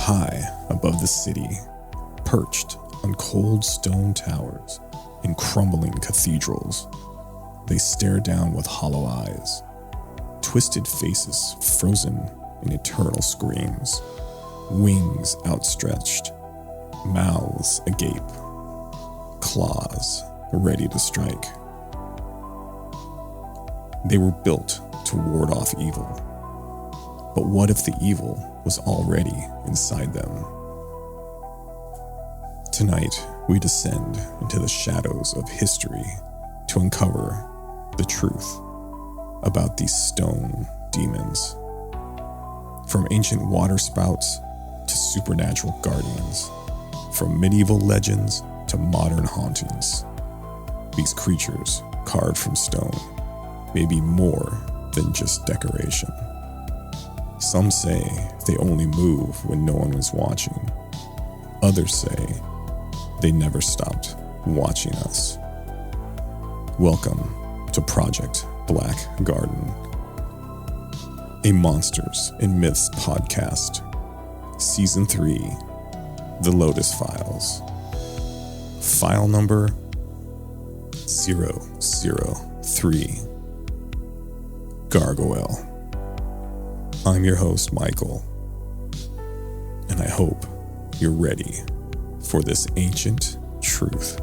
High above the city, perched on cold stone towers and crumbling cathedrals, they stare down with hollow eyes, twisted faces frozen in eternal screams, wings outstretched, mouths agape, claws ready to strike. They were built to ward off evil. But what if the evil was already inside them? Tonight, we descend into the shadows of history to uncover the truth about these stone demons. From ancient waterspouts to supernatural guardians, from medieval legends to modern hauntings, these creatures carved from stone may be more than just decoration. Some say they only move when no one is watching. Others say they never stopped watching us. Welcome to Project Black Garden, a Monsters and Myths podcast, Season 3, The Lotus Files. File number 003, Gargoyle. I'm your host, Michael, and I hope you're ready for this ancient truth.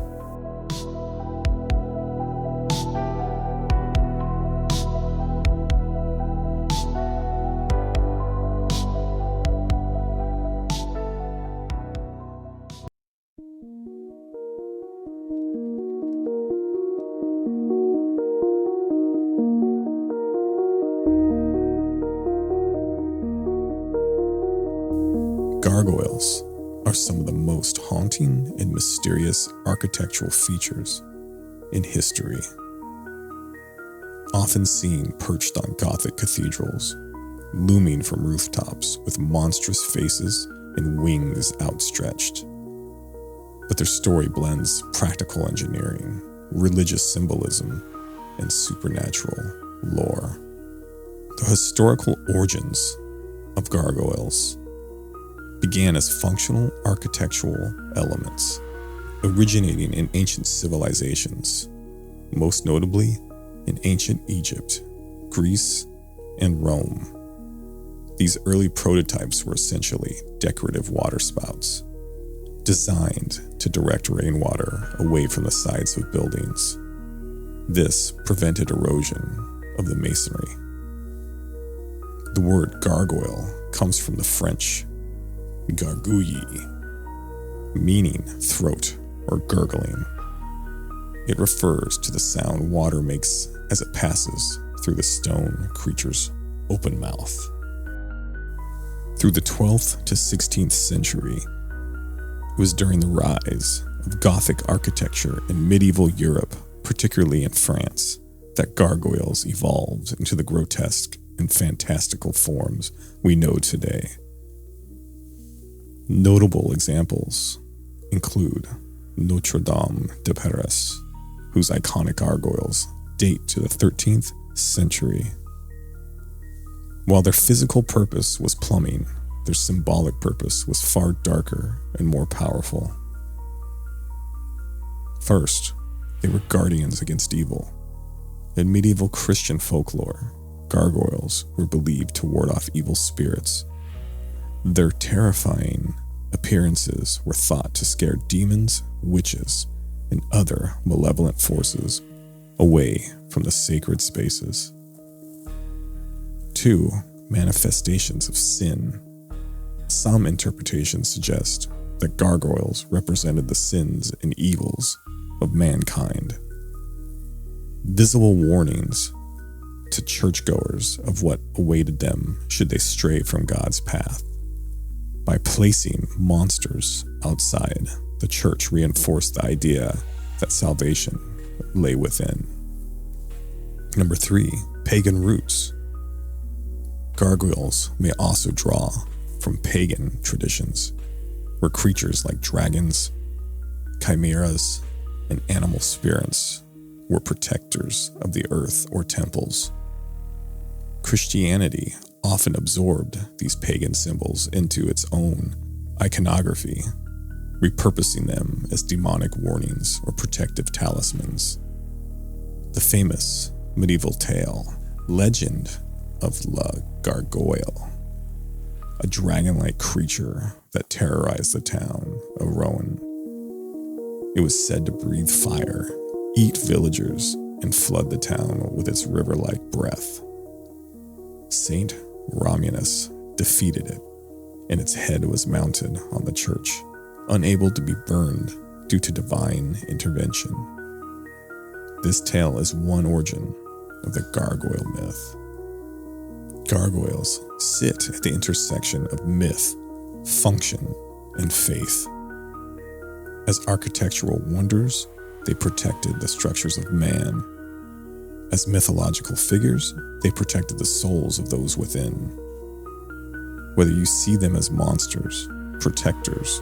Gargoyles are some of the most haunting and mysterious architectural features in history. Often seen perched on Gothic cathedrals, looming from rooftops with monstrous faces and wings outstretched. But their story blends practical engineering, religious symbolism, and supernatural lore. The historical origins of gargoyles began as functional architectural elements, originating in ancient civilizations, most notably in ancient Egypt, Greece, and Rome. These early prototypes were essentially decorative waterspouts, designed to direct rainwater away from the sides of buildings. This prevented erosion of the masonry. The word gargoyle comes from the French gargouille, meaning throat or gurgling. It refers to the sound water makes as it passes through the stone creature's open mouth. Through the 12th to 16th century, it was during the rise of Gothic architecture in medieval Europe, particularly in France, that gargoyles evolved into the grotesque and fantastical forms we know today. Notable examples include Notre Dame de Paris, whose iconic gargoyles date to the 13th century. While their physical purpose was plumbing, their symbolic purpose was far darker and more powerful. First, they were guardians against evil. In medieval Christian folklore, gargoyles were believed to ward off evil spirits. Their terrifying appearances were thought to scare demons, witches, and other malevolent forces away from the sacred spaces. 2. Manifestations of sin. Some interpretations suggest that gargoyles represented the sins and evils of mankind. Visible warnings to churchgoers of what awaited them should they stray from God's path. By placing monsters outside, the church reinforced the idea that salvation lay within. Number 3, pagan roots. Gargoyles may also draw from pagan traditions, where creatures like dragons, chimeras, and animal spirits were protectors of the earth or temples. Christianity often absorbed these pagan symbols into its own iconography, repurposing them as demonic warnings or protective talismans. The famous medieval tale, legend of La Gargoyle, a dragon-like creature that terrorized the town of Rouen. It was said to breathe fire, eat villagers, and flood the town with its river-like breath. Saint Romanus defeated it, and its head was mounted on the church, unable to be burned due to divine intervention. This tale is one origin of the gargoyle myth. Gargoyles sit at the intersection of myth, function, and faith. As architectural wonders, they protected the structures of man. As mythological figures, they protected the souls of those within. Whether you see them as monsters, protectors,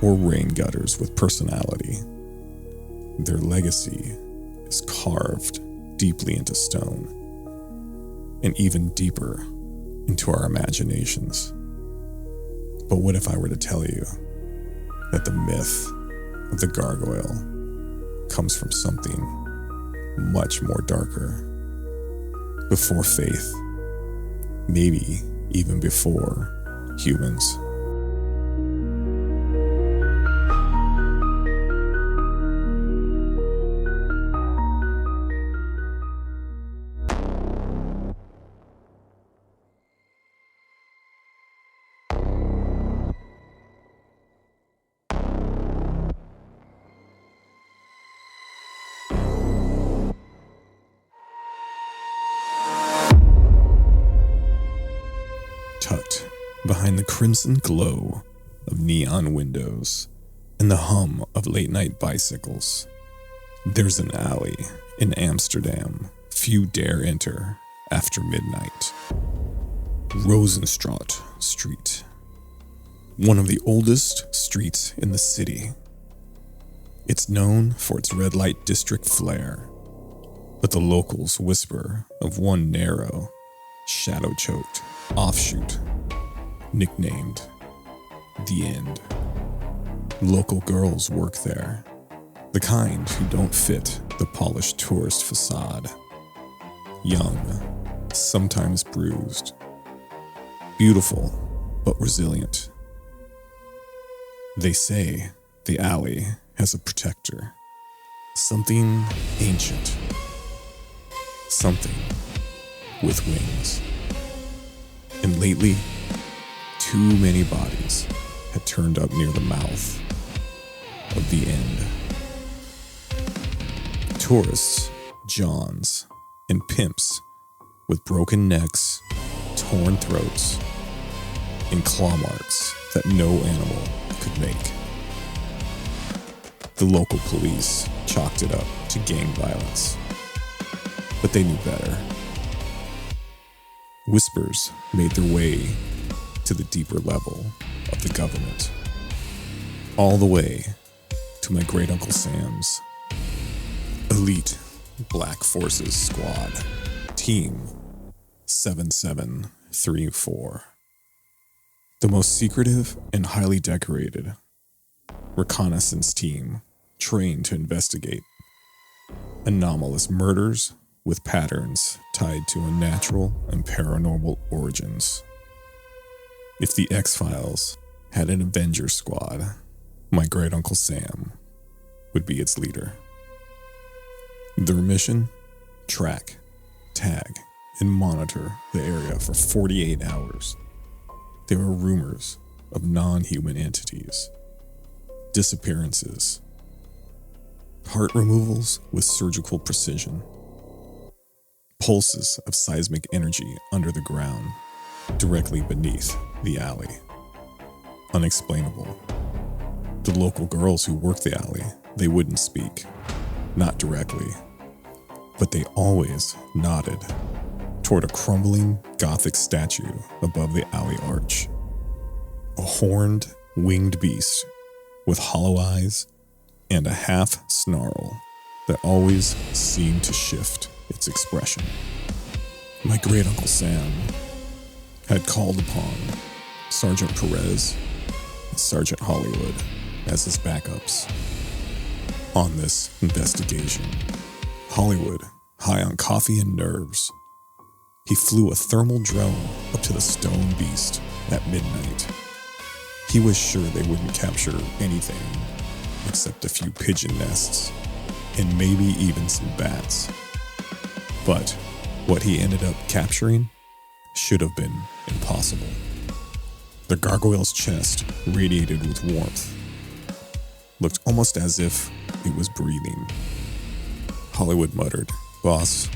or rain gutters with personality, their legacy is carved deeply into stone, and even deeper into our imaginations. But what if I were to tell you that the myth of the gargoyle comes from something much more darker? Before faith, maybe even before humans. Tucked behind the crimson glow of neon windows and the hum of late-night bicycles, there's an alley in Amsterdam few dare enter after midnight. Rozenstraat Street, one of the oldest streets in the city. It's known for its red light district flair, but the locals whisper of one narrow, shadow-choked offshoot, nicknamed The End. Local girls work there, the kind who don't fit the polished tourist facade. Young, sometimes bruised, beautiful but resilient. They say the alley has a protector, something ancient, something with wings. And lately, too many bodies had turned up near the mouth of the end. Tourists, Johns, and pimps with broken necks, torn throats, and claw marks that no animal could make. The local police chalked it up to gang violence, but they knew better. Whispers made their way to the deeper level of the government, all the way to my great-uncle Sam's elite Black Forces squad, Team 7734. The most secretive and highly decorated reconnaissance team trained to investigate anomalous murders with patterns tied to unnatural and paranormal origins. If the X-Files had an Avenger squad, my great-uncle Sam would be its leader. Their mission? Track, tag, and monitor the area for 48 hours. There were rumors of non-human entities, disappearances, heart removals with surgical precision, pulses of seismic energy under the ground, directly beneath the alley. Unexplainable. The local girls who worked the alley, they wouldn't speak, not directly, but they always nodded toward a crumbling Gothic statue above the alley arch. A horned, winged beast with hollow eyes and a half snarl that always seemed to shift its expression. My great-uncle Sam had called upon Sergeant Perez and Sergeant Hollywood as his backups. On this investigation, Hollywood, high on coffee and nerves, he flew a thermal drone up to the stone beast at midnight. He was sure they wouldn't capture anything except a few pigeon nests and maybe even some bats. But what he ended up capturing should have been impossible. The gargoyle's chest radiated with warmth, looked almost as if it was breathing. Hollywood muttered, "Boss,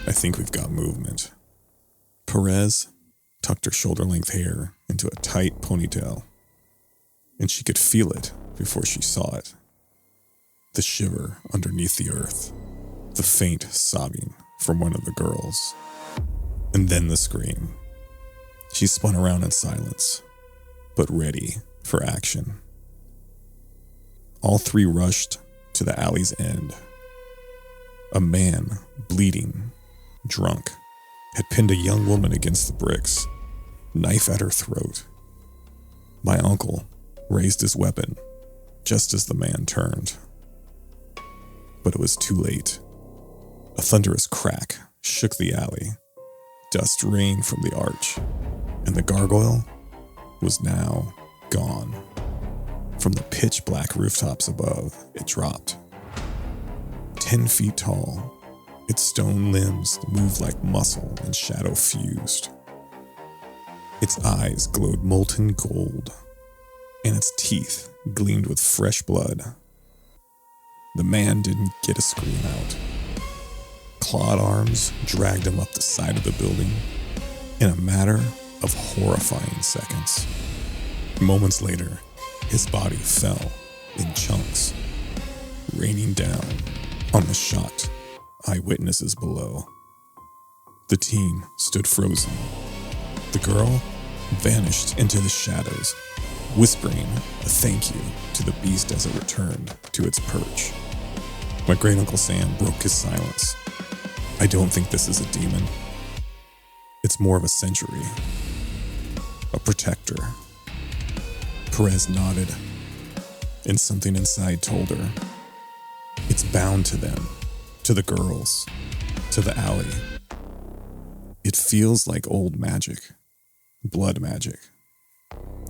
I think we've got movement." Perez tucked her shoulder-length hair into a tight ponytail, and she could feel it before she saw it. The shiver underneath the earth, the faint sobbing from one of the girls, and then the scream. She spun around in silence, but ready for action. All three rushed to the alley's end. A man, bleeding, drunk, had pinned a young woman against the bricks, knife at her throat. My uncle raised his weapon just as the man turned. But it was too late. A thunderous crack shook the alley. Dust rained from the arch, and the gargoyle was now gone. From the pitch-black rooftops above, it dropped. 10 feet tall, its stone limbs moved like muscle and shadow fused. Its eyes glowed molten gold, and its teeth gleamed with fresh blood. The man didn't get a scream out. Clawed arms dragged him up the side of the building in a matter of horrifying seconds. Moments later, his body fell in chunks, raining down on the shocked eyewitnesses below. The team stood frozen. The girl vanished into the shadows, whispering a thank you to the beast as it returned to its perch. My great Uncle Sam broke his silence. "I don't think this is a demon. It's more of a sentry, a protector." Perez nodded, and something inside told her, it's bound to them, to the girls, to the alley. It feels like old magic, blood magic.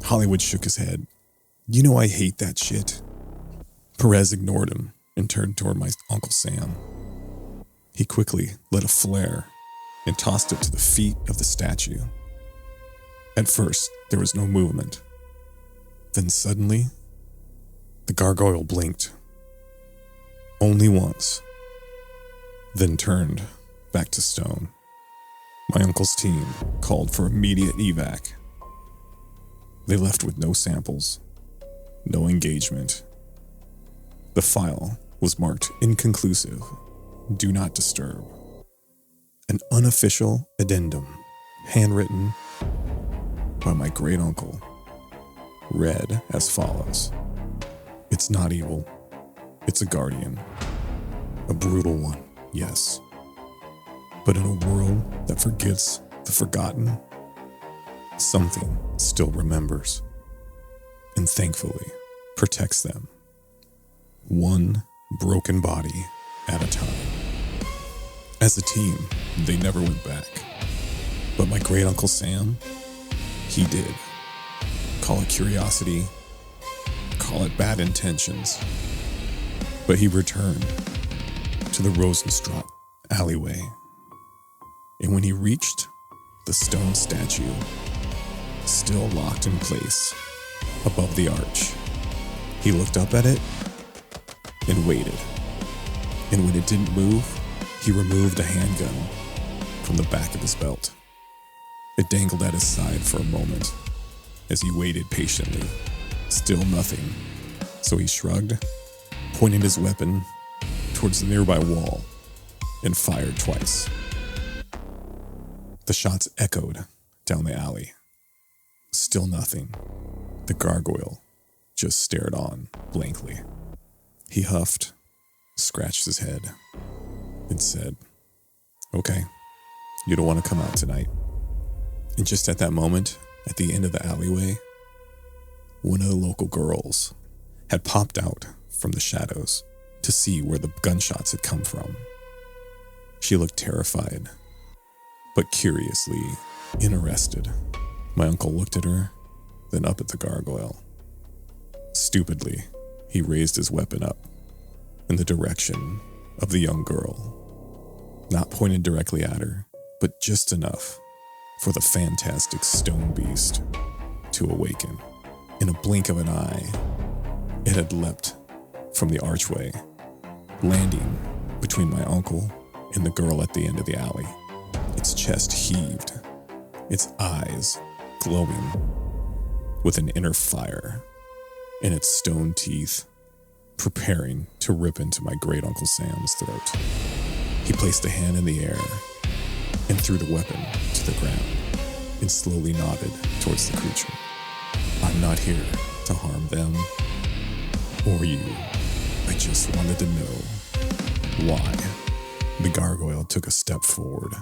Hollywood shook his head. "You know I hate that shit." Perez ignored him and turned toward my Uncle Sam. He quickly lit a flare and tossed it to the feet of the statue. At first, there was no movement. Then suddenly, the gargoyle blinked. Only once. Then turned back to stone. My uncle's team called for immediate evac. They left with no samples, no engagement. The file was marked inconclusive, do not disturb. An unofficial addendum, handwritten by my great uncle, read as follows: "It's not evil. It's a guardian. A brutal one, yes. But in a world that forgets the forgotten, something still remembers, and thankfully protects them. One broken body at a time." As a team, they never went back. But my great Uncle Sam, he did. Call it curiosity, call it bad intentions. But he returned to the Rosenstraat alleyway. And when he reached the stone statue, still locked in place above the arch, he looked up at it and waited. And when it didn't move, he removed a handgun from the back of his belt. It dangled at his side for a moment as he waited patiently. Still nothing. So he shrugged, pointed his weapon towards the nearby wall, and fired twice. The shots echoed down the alley. Still nothing. The gargoyle just stared on blankly. He huffed, scratched his head, and said, "Okay, you don't want to come out tonight." And just at that moment, at the end of the alleyway, one of the local girls had popped out from the shadows to see where the gunshots had come from. She looked terrified, but curiously interested. My uncle looked at her, then up at the gargoyle. Stupidly, he raised his weapon up in the direction of the young girl, not pointed directly at her, but just enough for the fantastic stone beast to awaken. In a blink of an eye, it had leapt from the archway, landing between my uncle and the girl at the end of the alley. Its chest heaved, its eyes glowing with an inner fire, and its stone teeth preparing to rip into my great Uncle Sam's throat. He placed a hand in the air and threw the weapon to the ground and slowly nodded towards the creature. I'm not here to harm them or you. I just wanted to know why. The gargoyle took a step forward.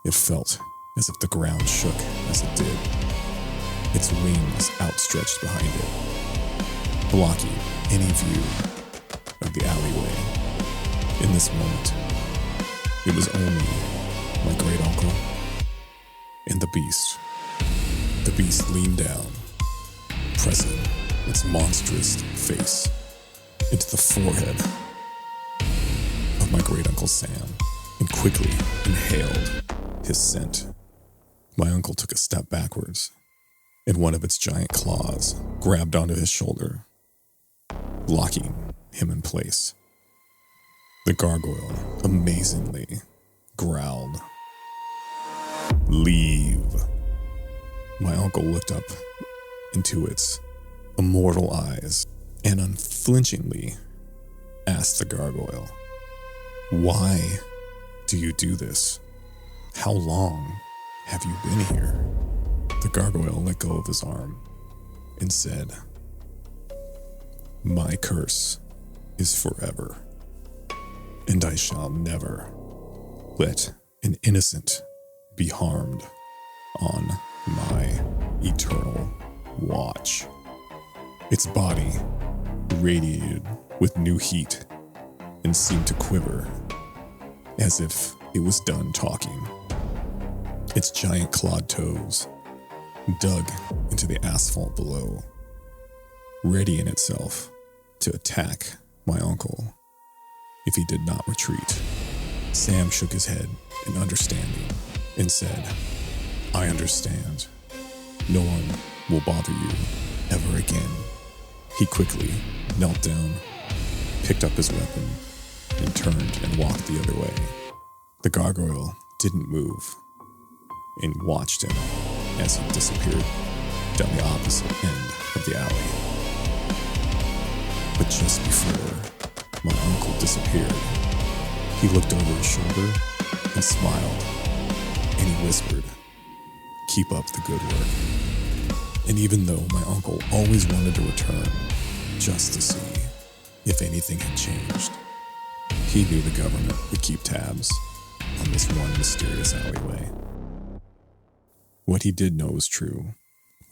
It felt as if the ground shook as it did, its wings outstretched behind it, blocking any view of the alleyway. In this moment, it was only my great uncle and the beast. The beast leaned down, pressing its monstrous face into the forehead of my great Uncle Sam and quickly inhaled his scent. My uncle took a step backwards, and one of its giant claws grabbed onto his shoulder, locking him in place. The gargoyle amazingly growled, "Leave." My uncle looked up into its immortal eyes and unflinchingly asked the gargoyle, "Why do you do this? How long have you been here?" The gargoyle let go of his arm and said, "My curse is forever, and I shall never let an innocent be harmed on my eternal watch." Its body radiated with new heat and seemed to quiver as if it was done talking. Its giant clawed toes dug into the asphalt below, readying itself to attack my uncle if he did not retreat. Sam shook his head in understanding and said, "I understand. No one will bother you ever again." He quickly knelt down, picked up his weapon, and turned and walked the other way. The gargoyle didn't move and watched him as he disappeared down the opposite end of the alley. But just before my uncle disappeared, he looked over his shoulder and smiled, and he whispered, "Keep up the good work." And even though my uncle always wanted to return just to see if anything had changed, he knew the government would keep tabs on this one mysterious alleyway. What he did know was true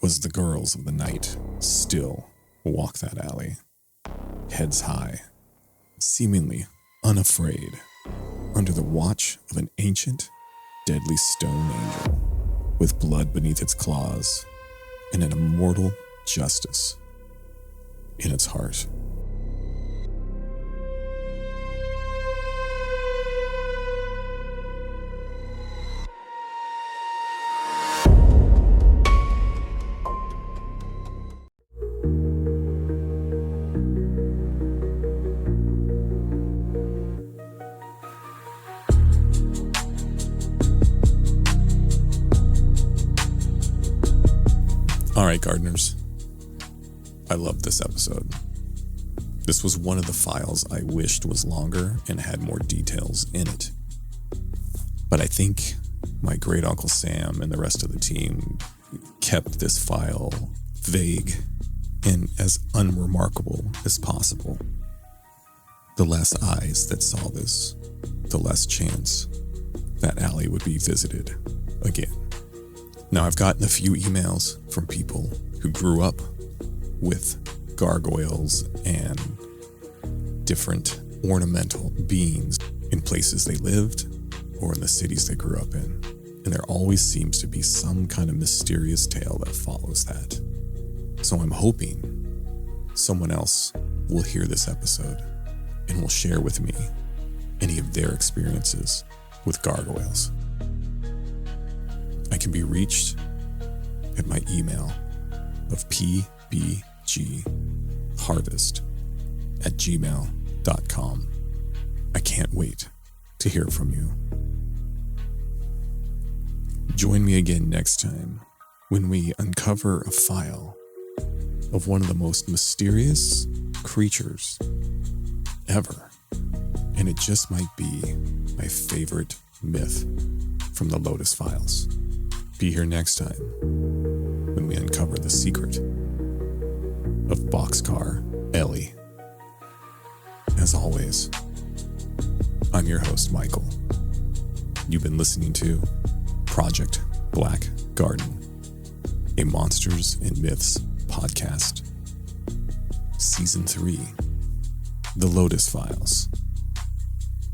was the girls of the night still walk that alley, heads high, seemingly unafraid, under the watch of an ancient, deadly stone angel with blood beneath its claws and an immortal justice in its heart. All right, gardeners. I loved this episode. This was one of the files I wished was longer and had more details in it. But I think my great Uncle Sam and the rest of the team kept this file vague and as unremarkable as possible. The less eyes that saw this, the less chance that alley would be visited again. Now, I've gotten a few emails from people who grew up with gargoyles and different ornamental beings in places they lived or in the cities they grew up in. And there always seems to be some kind of mysterious tale that follows that. So I'm hoping someone else will hear this episode and will share with me any of their experiences with gargoyles. I can be reached at my email of pbgharvest@gmail.com. I can't wait to hear from you. Join me again next time when we uncover a file of one of the most mysterious creatures ever. And it just might be my favorite myth from the Lotus files. Be here next time when we uncover the secret of Boxcar Ellie. As always, I'm your host, Michael. You've been listening to Project Black Garden, a Monsters and Myths podcast. Season 3, The Lotus Files.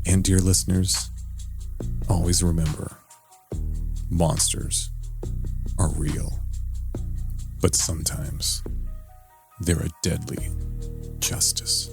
And dear listeners, always remember, monsters are real, but sometimes they're a deadly justice.